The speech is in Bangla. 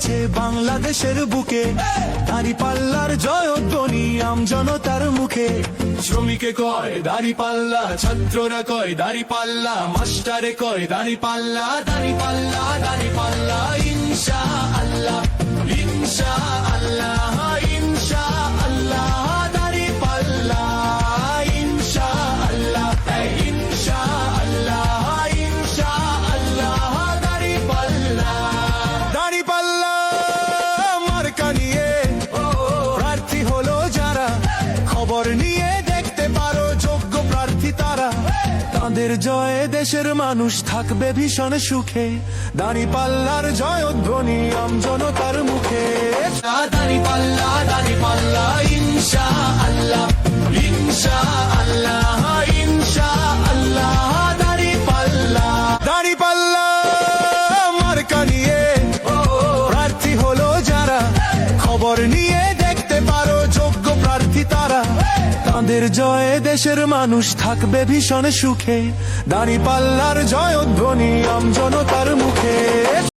উঠেছে বাংলাদেশের বুকে, দাঁড়িপাল্লার জয়ধ্বনি আমজনতার মুখে। শ্রমিকে কয় দাঁড়িপাল্লা, ছাত্ররা কয় দাঁড়িপাল্লা, মাস্টারে কয় দাঁড়িপাল্লা, দাঁড়িপাল্লা দাঁড়িপাল্লা ইনশাআল্লাহ ইনশাআল্লাহ ইনশাআল্লাহ দাঁড়িপাল্লা ইনশাআল্লাহ ইনশাআল্লাহ ইনশাআল্লাহ দাঁড়িপাল্লা। দাঁড়িপাল্লা মার্কা নিয়ে প্রার্থী হলো যারা, খবর নিয়ে দেখতে পারো যোগ্য প্রার্থী তারা। তাদের জয়ে দেশের মানুষ থাকবে ভীষণ সুখে, দাঁড়িপাল্লার জয়ধ্বনি আমজনতার মুখে। দাঁড়িপাল্লা দাঁড়িপাল্লা ইনশাআল্লাহ ইনশাআল্লাহ ইনশাআল্লাহ দাঁড়িপাল্লা। দাঁড়িপাল্লা মার্কা নিয়ে প্রার্থী হলো যারা, খবর নিয়ে দেখতে পারো যোগ্য প্রার্থী তারা। তাদের জয়ে দেশের মানুষ থাকবে ভীষণ সুখে, দাঁড়িপাল্লার জয়ধ্বনি আমজনতার মুখে।